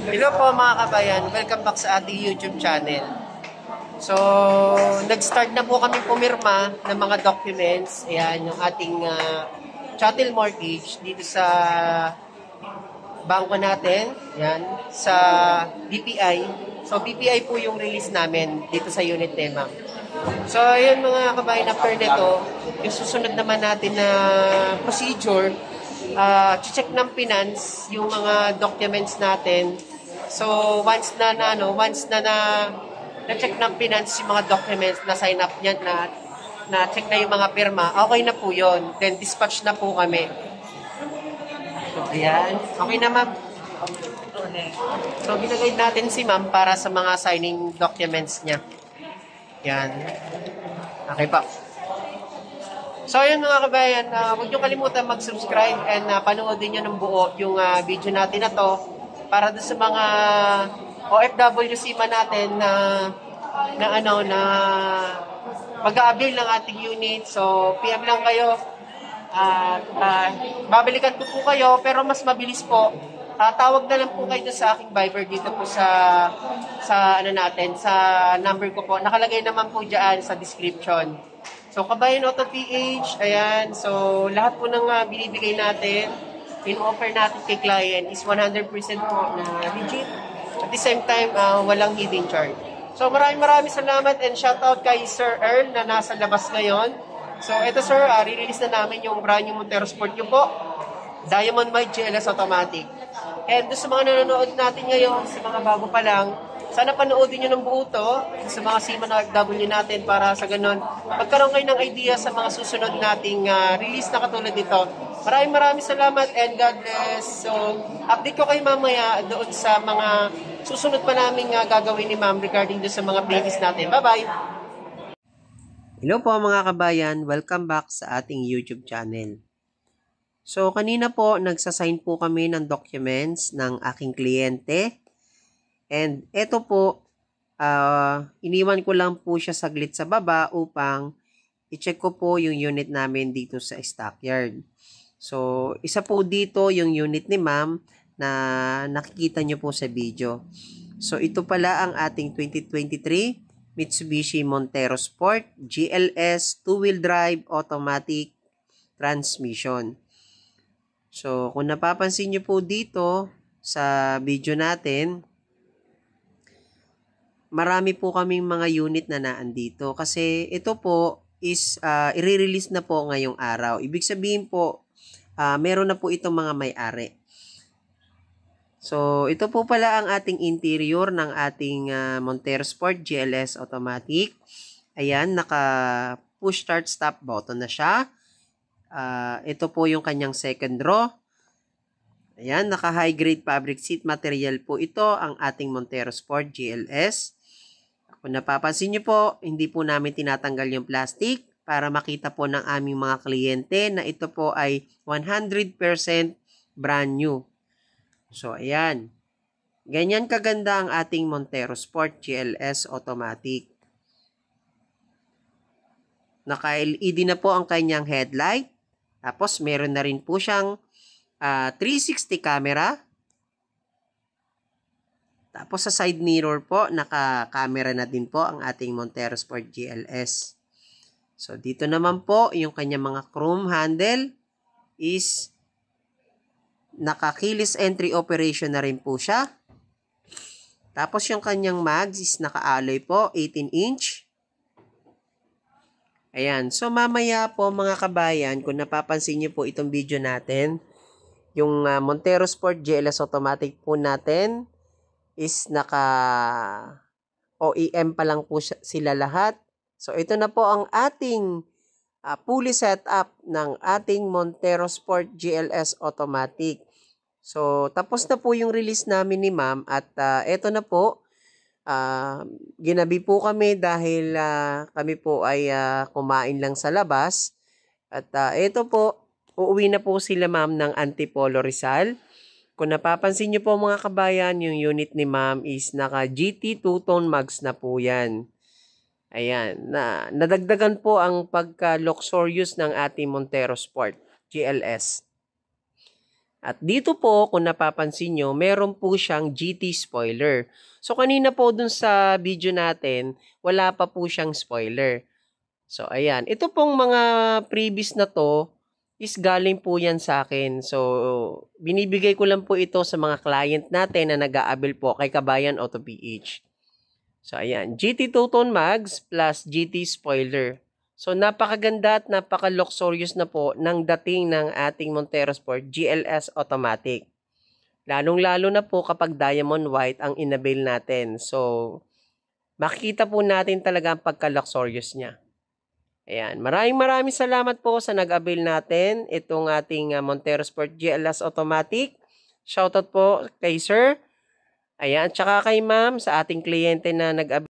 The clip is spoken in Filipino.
Hello po mga kabayan, welcome back sa ating YouTube channel. So, nag-start na po kami pumirma ng mga documents. Ayan, yung ating chattel mortgage dito sa bangko natin. Ayan, sa BPI. So, BPI po yung release namin dito sa unit tema. So, ayun mga kabayan, after nito, yung susunod naman natin na procedure, check ng finance yung mga documents natin. So once na check ng finance yung mga documents na sign up niyan na check na yung mga pirma, okay na po 'yon. Then dispatch na po kami. So ayan, okay na ma'am. So ginagayad natin si ma'am para sa mga signing documents niya. Yan. Okay pa. So ayun mga kabayan, huwag niyo kalimutan mag-subscribe and panoodin niyo ng buo yung video natin na to para doon sa mga OFWC man natin na mag-a-avail ng ating unit. So PM lang kayo at babalikan ko po kayo pero mas mabilis po. Tawag na lang po kayo sa aking Viber dito po sa number ko po. Nakalagay naman po diyan sa description. So, Kabayan Auto PH, ayan. So, lahat po ng binibigay natin, in-offer natin kay client is 100% po na legit. At the same time, walang hidden charge. So, maraming salamat and shoutout kay Sir Earl na nasa labas ngayon. So, ito sir, re-release na namin yung brand new Montero Sport nyo po. Diamond White GLS Automatic. And sa mga nanonood natin ngayon, sa mga bago pa lang, sana panoodin nyo ng buo to sa mga Seaman OFW natin para sa ganun magkaroon kayo ng idea sa mga susunod nating release na katulad dito. Maraming salamat and God bless. So, update ko kayo mamaya doon sa mga susunod pa namin gagawin ni ma'am regarding doon sa mga playlist natin. Bye-bye! Hello po mga kabayan, welcome back sa ating YouTube channel. So, kanina po, nagsasign po kami ng documents ng aking kliyente. And ito po, iniwan ko lang po siya saglit sa baba upang i-check ko po yung unit namin dito sa stockyard. So, isa po dito yung unit ni ma'am na nakikita nyo po sa video. So, ito pala ang ating 2023 Mitsubishi Montero Sport GLS 2-wheel drive automatic transmission. So, kung napapansin nyo po dito sa video natin, marami po kaming mga unit na naandito kasi ito po is i-release na po ngayong araw. Ibig sabihin po, meron na po itong mga may-ari. So, ito po pala ang ating interior ng ating Montero Sport GLS Automatic. Ayan, naka push start stop button na siya. Ito po yung kanyang second row. Ayan, naka high grade fabric seat material po ito ang ating Montero Sport GLS. Kung napapansin nyo po, hindi po namin tinatanggal yung plastic para makita po ng aming mga kliyente na ito po ay 100% brand new. So, ayan. Ganyan kaganda ang ating Montero Sport GLS Automatic. Naka-LED na po ang kanyang headlight. Tapos, meron na rin po siyang 360 camera. Tapos sa side mirror po, naka-camera na din po ang ating Montero Sport GLS. So dito naman po, yung kanyang mga chrome handle is naka-keyless entry operation na rin po siya. Tapos yung kanyang mags is naka-alloy po, 18-inch. Ayan, so mamaya po mga kabayan, kung napapansin niyo po itong video natin, yung Montero Sport GLS Automatic po natin, is naka OEM pa lang po sila lahat. So ito na po ang ating fully set up ng ating Montero Sport GLS Automatic. So tapos na po yung release namin ni ma'am at ito na po, ginabi po kami dahil kami po ay kumain lang sa labas. At ito po, uuwi na po sila ma'am ng Antipolo Rizal. Kung napapansin nyo po mga kabayan, yung unit ni ma'am is naka GT 2-tone mags na po yan. Ayan, nadagdagan po ang pagka-luxurious ng ating Montero Sport GLS. At dito po, kung napapansin nyo, meron po siyang GT spoiler. So, kanina po dun sa video natin, wala pa po siyang spoiler. So, ayan. Ito pong mga previous na to is galing po yan sa akin. So, binibigay ko lang po ito sa mga client natin na nag-aabil po kay Kabayan Auto PH. So, ayan. GT two-tone mags plus GT spoiler. So, napakaganda at napaka-luxurious na po ng dating ng ating Montero Sport GLS Automatic. Lalong-lalo na po kapag diamond white ang inabil natin. So, makikita po natin talaga ang pagka-luxurious niya. Ayan. Maraming salamat po sa nag-avail natin itong ating Montero Sport GLS Automatic. Shoutout po kay Sir. Ayan. Tsaka kay Ma'am sa ating kliyente na nag-avail.